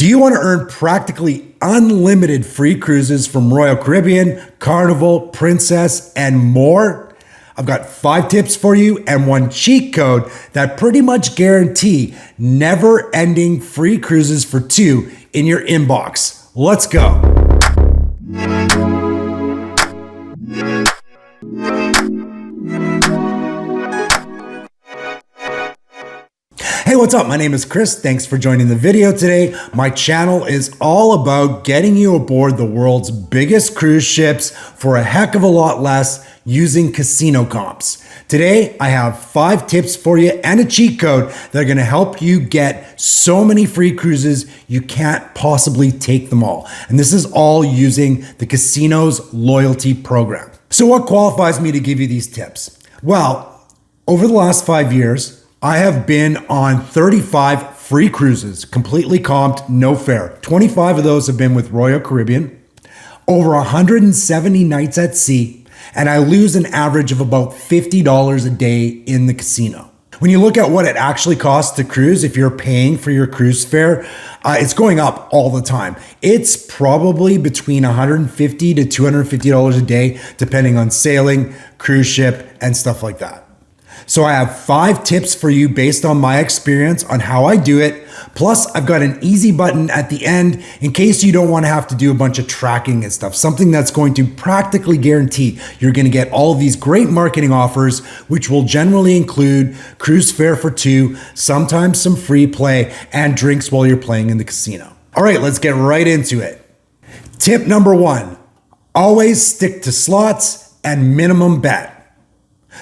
Do you want to earn practically unlimited free cruises from Royal Caribbean, Carnival, Princess, and more? I've got 5 tips for you and 1 cheat code that pretty much guarantee never-ending free cruises for 2 in your inbox. Let's go. Hey, what's up? My name is Chris. Thanks for joining the video today. My channel is all about getting you aboard the world's biggest cruise ships for a heck of a lot less using casino comps. Today, I have 5 tips for you and a cheat code that are gonna help you get so many free cruises, you can't possibly take them all. And this is all using the casino's loyalty program. So what qualifies me to give you these tips? Well, over the last 5 years, I have been on 35 free cruises, completely comped, no fare. 25 of those have been with Royal Caribbean, over 170 nights at sea, and I lose an average of about $50 a day in the casino. When you look at what it actually costs to cruise, if you're paying for your cruise fare, it's going up all the time. It's probably between $150 to $250 a day, depending on sailing, cruise ship, and stuff like that. So I have 5 tips for you based on my experience on how I do it. Plus, I've got an easy button at the end in case you don't want to have to do a bunch of tracking and stuff. Something that's going to practically guarantee you're going to get all of these great marketing offers, which will generally include cruise fare for 2, sometimes some free play, and drinks while you're playing in the casino. All right, let's get right into it. Tip number 1, always stick to slots and minimum bet.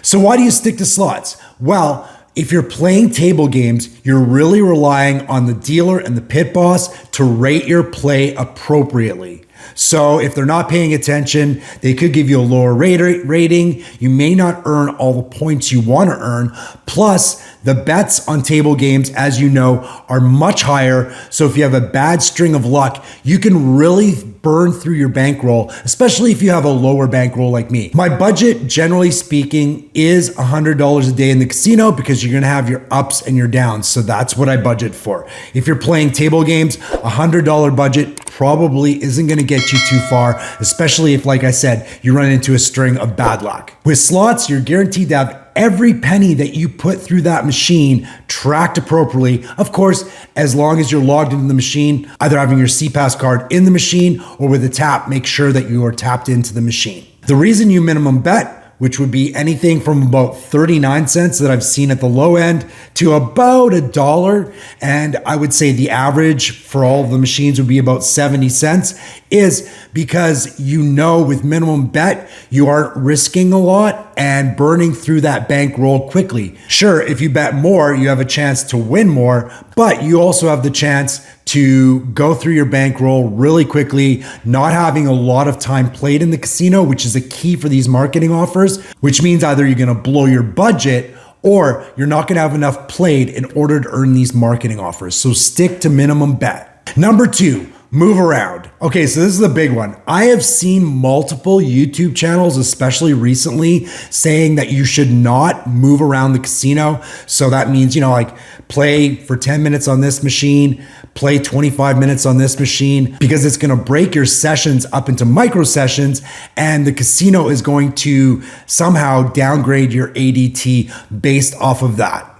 So why do you stick to slots? Well, if you're playing table games, you're really relying on the dealer and the pit boss to rate your play appropriately. So if they're not paying attention, they could give you a lower rating. You may not earn all the points you want to earn. Plus, the bets on table games, as you know, are much higher. So if you have a bad string of luck, you can really burn through your bankroll, especially if you have a lower bankroll like me. My budget, generally speaking, is $100 a day in the casino because you're gonna have your ups and your downs. So that's what I budget for. If you're playing table games, $100 budget probably isn't gonna get you too far, especially if, like I said, you run into a string of bad luck. With slots, you're guaranteed to have every penny that you put through that machine tracked appropriately. Of course, as long as you're logged into the machine, either having your CPass card in the machine or with a tap, make sure that you are tapped into the machine. The reason you minimum bet, which would be anything from about 39 cents that I've seen at the low end to about $1. And I would say the average for all of the machines would be about 70 cents, is because you know with minimum bet, you aren't risking a lot and burning through that bankroll quickly. Sure, if you bet more, you have a chance to win more, but you also have the chance to go through your bankroll really quickly, not having a lot of time played in the casino, which is a key for these marketing offers, which means either you're gonna blow your budget or you're not gonna have enough played in order to earn these marketing offers. So stick to minimum bet. Number 2, move around. Okay, so this is the big one. I have seen multiple YouTube channels, especially recently, saying that you should not move around the casino. So that means, like play for 10 minutes on this machine, play 25 minutes on this machine, because it's gonna break your sessions up into micro sessions, and the casino is going to somehow downgrade your ADT based off of that.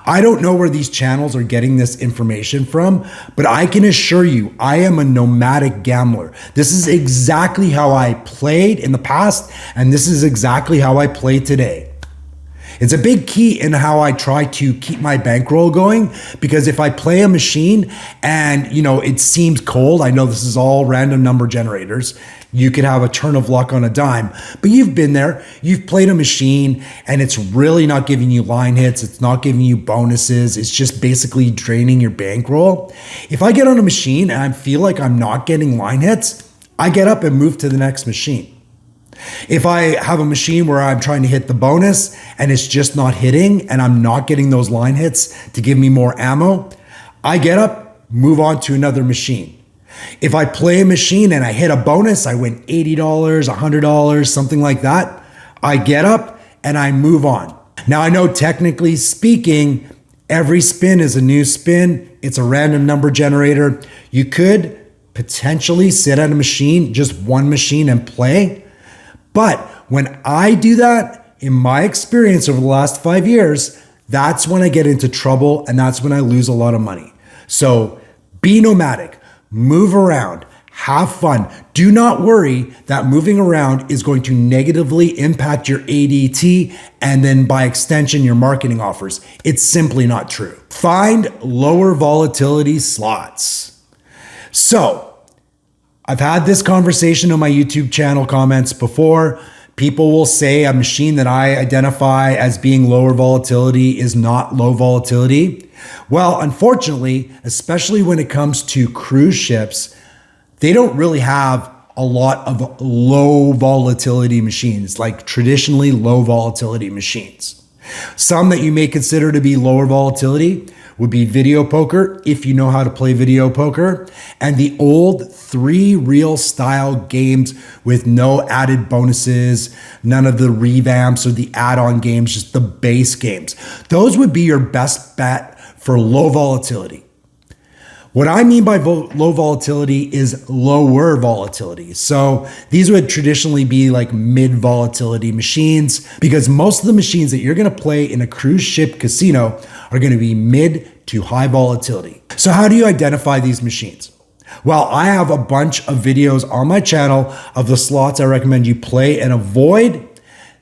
I don't know where these channels are getting this information from, but I can assure you, I am a nomadic gambler. This is exactly how I played in the past, and this is exactly how I play today. It's a big key in how I try to keep my bankroll going, because if I play a machine and it seems cold, I know this is all random number generators. You could have a turn of luck on a dime, but you've been there, you've played a machine and it's really not giving you line hits. It's not giving you bonuses. It's just basically draining your bankroll. If I get on a machine and I feel like I'm not getting line hits, I get up and move to the next machine. If I have a machine where I'm trying to hit the bonus and it's just not hitting and I'm not getting those line hits to give me more ammo, I get up, move on to another machine. If I play a machine and I hit a bonus, I win $80, $100, something like that, I get up and I move on. Now I know technically speaking, every spin is a new spin It's a random number generator. You could potentially sit at a machine, just one machine, and play. But when I do that, in my experience over the last 5 years, that's when I get into trouble and that's when I lose a lot of money. So be nomadic, move around, have fun. Do not worry that moving around is going to negatively impact your ADT and then by extension, your marketing offers. It's simply not true. Find lower volatility slots. So I've had this conversation on my YouTube channel comments before. People will say a machine that I identify as being lower volatility is not low volatility. Well, unfortunately, especially when it comes to cruise ships, they don't really have a lot of low volatility machines, like traditionally low volatility machines. Some that you may consider to be lower volatility would be video poker, if you know how to play video poker, and the old 3-reel style games with no added bonuses, none of the revamps or the add-on games, just the base games. Those would be your best bet for low volatility. What I mean by low volatility is lower volatility. So these would traditionally be like mid volatility machines, because most of the machines that you're going to play in a cruise ship casino are going to be mid to high volatility. So how do you identify these machines? Well, I have a bunch of videos on my channel of the slots I recommend you play and avoid.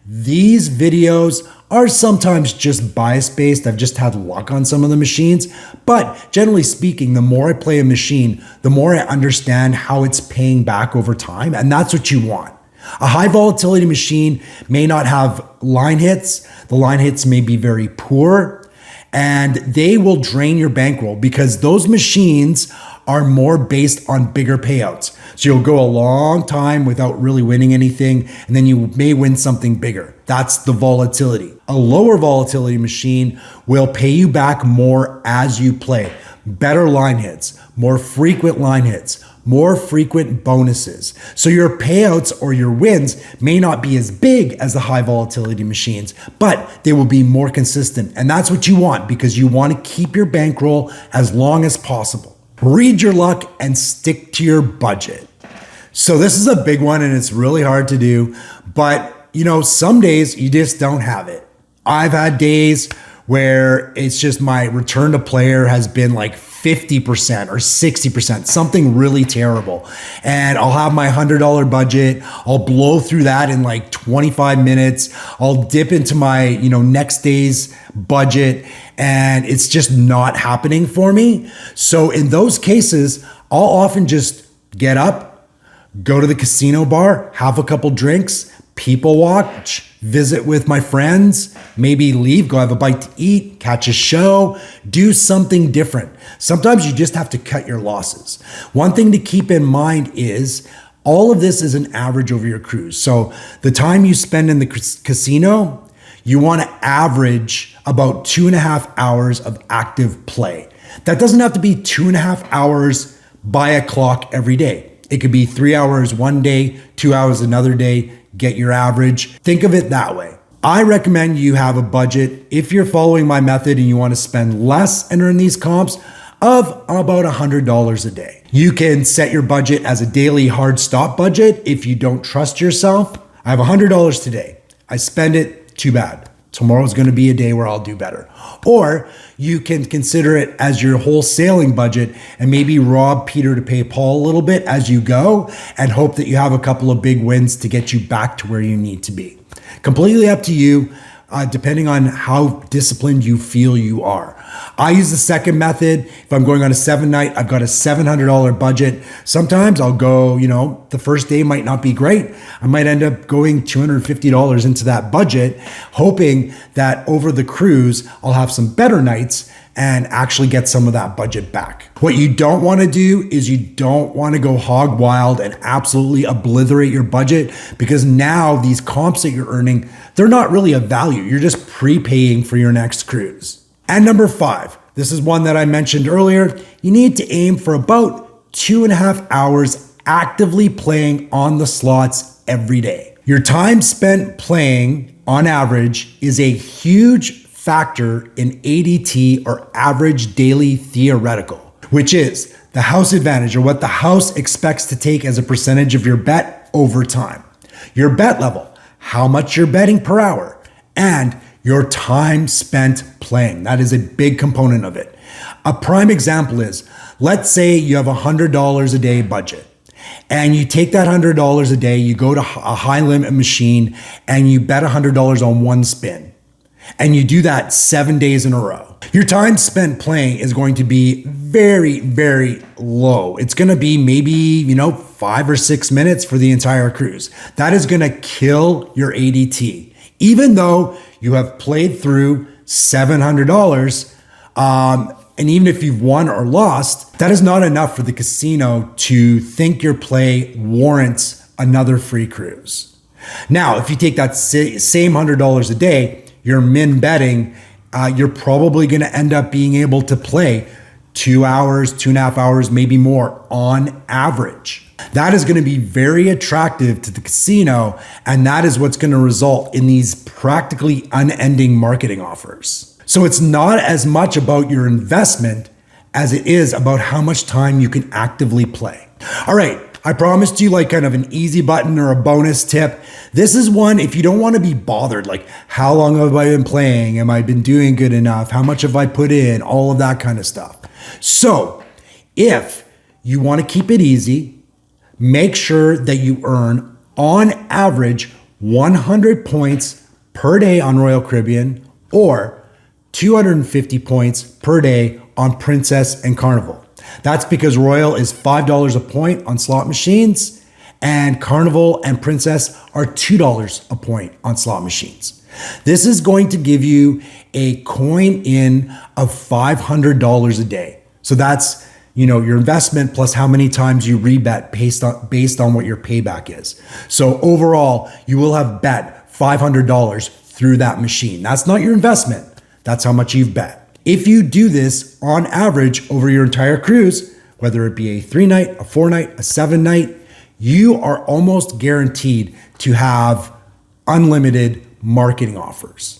These videos are sometimes just bias-based. I've just had luck on some of the machines. But generally speaking, the more I play a machine, the more I understand how it's paying back over time. And that's what you want. A high volatility machine may not have line hits. The line hits may be very poor. And they will drain your bankroll because those machines are more based on bigger payouts. So you'll go a long time without really winning anything, and then you may win something bigger. That's the volatility. A lower volatility machine will pay you back more as you play. Better line hits, more frequent line hits, more frequent bonuses. So your payouts or your wins may not be as big as the high volatility machines, but they will be more consistent. And that's what you want, because you want to keep your bankroll as long as possible. Read your luck and stick to your budget. So this is a big one and it's really hard to do, but some days you just don't have it. I've had days where it's just my return to player has been like 50% or 60%, something really terrible. And I'll have my $100 budget. I'll blow through that in like 25 minutes. I'll dip into my, next day's budget, and it's just not happening for me. So in those cases, I'll often just get up, go to the casino bar, have a couple drinks, people watch, visit with my friends, maybe leave, go have a bite to eat, catch a show, do something different. Sometimes you just have to cut your losses. One thing to keep in mind is all of this is an average over your cruise. So the time you spend in the casino, you want to average about 2.5 hours of active play. That doesn't have to be 2.5 hours by a clock every day. It could be 3 hours one day, 2 hours another day. Get your average. Think of it that way. I recommend you have a budget, if you're following my method and you want to spend less and earn these comps, of about $100 a day. You can set your budget as a daily hard stop budget if you don't trust yourself. I have $100 today. I spend it, too bad. Tomorrow's going to be a day where I'll do better. Or you can consider it as your whole sailing budget and maybe rob Peter to pay Paul a little bit as you go and hope that you have a couple of big wins to get you back to where you need to be. Completely up to you, depending on how disciplined you feel you are. I use the second method. If I'm going on a 7-night, I've got a $700 budget. Sometimes I'll go, the first day might not be great. I might end up going $250 into that budget, hoping that over the cruise, I'll have some better nights and actually get some of that budget back. What you don't want to do is you don't want to go hog wild and absolutely obliterate your budget, because now these comps that you're earning, they're not really a value. You're just prepaying for your next cruise. And number 5, this is one that I mentioned earlier. You need to aim for about 2.5 hours actively playing on the slots every day. Your time spent playing on average is a huge factor in ADT, or average daily theoretical. which is the house advantage, or what the house expects to take as a percentage of your bet over time. Your bet level, how much you're betting per hour, and your time spent playing. That is a big component of it. A prime example is, let's say you have a $100 a day budget, and you take that $100 a day, you go to a high limit machine, and you bet $100 on one spin. And you do that 7 days in a row. Your time spent playing is going to be very, very low. It's going to be maybe, 5 or 6 minutes for the entire cruise. That is going to kill your ADT. Even though you have played through $700, and even if you've won or lost, that is not enough for the casino to think your play warrants another free cruise. Now, if you take that same $100 a day, you're min betting, you're probably going to end up being able to play 2 hours, 2.5 hours, maybe more on average. That is going to be very attractive to the casino, and that is what's going to result in these practically unending marketing offers. So it's not as much about your investment as it is about how much time you can actively play. All right. I promised you like kind of an easy button or a bonus tip. This is one, if you don't want to be bothered, like how long have I been playing? Am I been doing good enough? How much have I put in? All of that kind of stuff. So if you want to keep it easy, make sure that you earn on average 100 points per day on Royal Caribbean or 250 points per day on Princess and Carnival. That's because Royal is $5 a point on slot machines, and Carnival and Princess are $2 a point on slot machines. This is going to give you a coin in of $500 a day. So that's, your investment plus how many times you rebet based on what your payback is. So overall, you will have bet $500 through that machine. That's not your investment. That's how much you've bet. If you do this on average over your entire cruise, whether it be a 3-night, a 4-night, a 7-night, you are almost guaranteed to have unlimited marketing offers.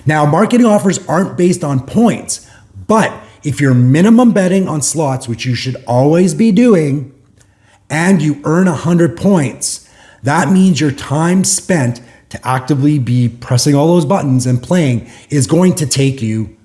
Now, marketing offers aren't based on points, but if you're minimum betting on slots, which you should always be doing, and you earn 100 points, that means your time spent to actively be pressing all those buttons and playing is going to take you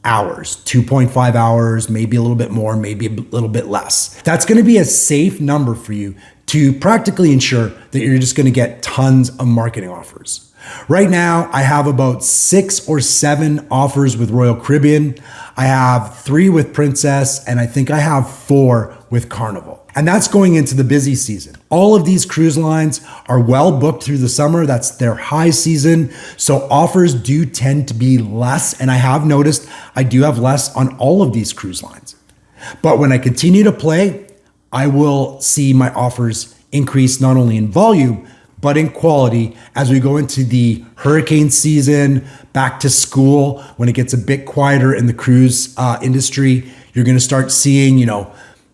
hours, 2.5 hours, maybe a little bit more, maybe a little bit less. That's going to be a safe number for you to practically ensure that you're just going to get tons of marketing offers. Right now, I have about 6 or 7 offers with Royal Caribbean. I have 3 with Princess, and I think I have 4 with Carnival. And that's going into the busy season. All of these cruise lines are well booked through the summer. That's their high season. So offers do tend to be less. And I have noticed I do have less on all of these cruise lines. But when I continue to play, I will see my offers increase not only in volume, but in quality as we go into the hurricane season, back to school, when it gets a bit quieter in the cruise industry. You're going to start seeing,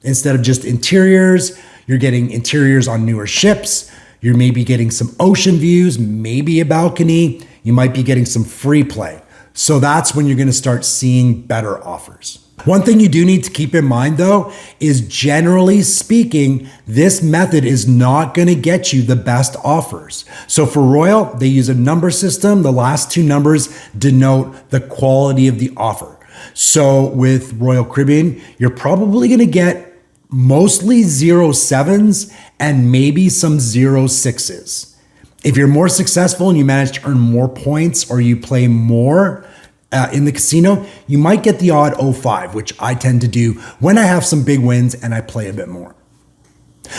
instead of just interiors, you're getting interiors on newer ships. You're maybe getting some ocean views, maybe a balcony. You might be getting some free play. So that's when you're going to start seeing better offers. One thing you do need to keep in mind though, is generally speaking, this method is not going to get you the best offers. So for Royal, they use a number system. The last 2 numbers denote the quality of the offer. So with Royal Caribbean, you're probably going to get mostly 0.7s and maybe some 0.6s. If you're more successful and you manage to earn more points or you play more in the casino, you might get the odd 0.5, which I tend to do when I have some big wins and I play a bit more.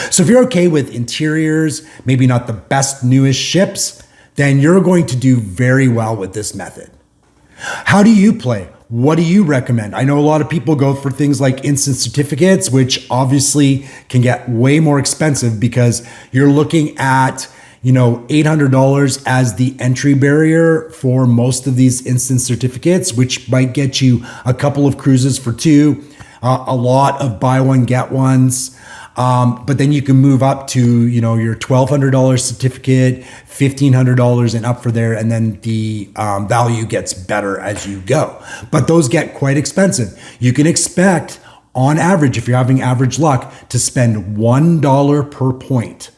So if you're okay with interiors, maybe not the best newest ships, then you're going to do very well with this method. How do you play? What do you recommend? I know a lot of people go for things like instant certificates, which obviously can get way more expensive because you're looking at, $800 as the entry barrier for most of these instant certificates, which might get you a couple of cruises for 2, a lot of buy one, get ones. But then you can move up to, your $1,200 certificate, $1,500 and up for there. And then the value gets better as you go. But those get quite expensive. You can expect on average, if you're having average luck, to spend $1 per point.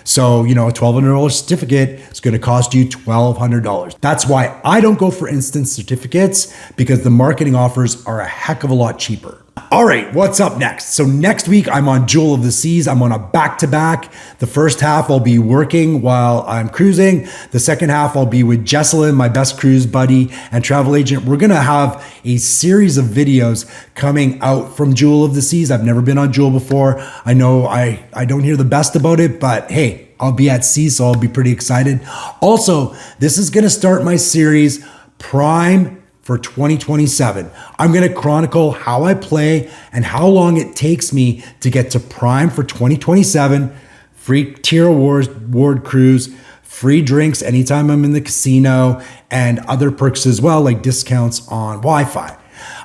So, a $1,200 certificate is going to cost you $1,200. That's why I don't go for instant certificates, because the marketing offers are a heck of a lot cheaper. All right, what's up next? So next week, I'm on Jewel of the Seas. I'm on a back-to-back. The first half, I'll be working while I'm cruising. The second half, I'll be with Jesselyn, my best cruise buddy and travel agent. We're gonna have a series of videos coming out from Jewel of the Seas. I've never been on Jewel before. I know I don't hear the best about it, but hey, I'll be at sea, so I'll be pretty excited. Also, this is gonna start my series, Prime for 2027. I'm gonna chronicle how I play and how long it takes me to get to Prime for 2027, free tier award cruise, free drinks anytime I'm in the casino, and other perks as well, like discounts on Wi-Fi.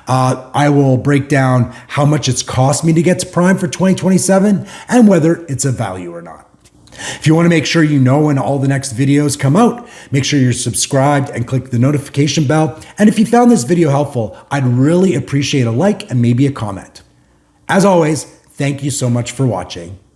I will break down how much it's cost me to get to Prime for 2027 and whether it's a value or not. If you want to make sure you know when all the next videos come out, make sure you're subscribed and click the notification bell. And if you found this video helpful, I'd really appreciate a like and maybe a comment. As always, thank you so much for watching.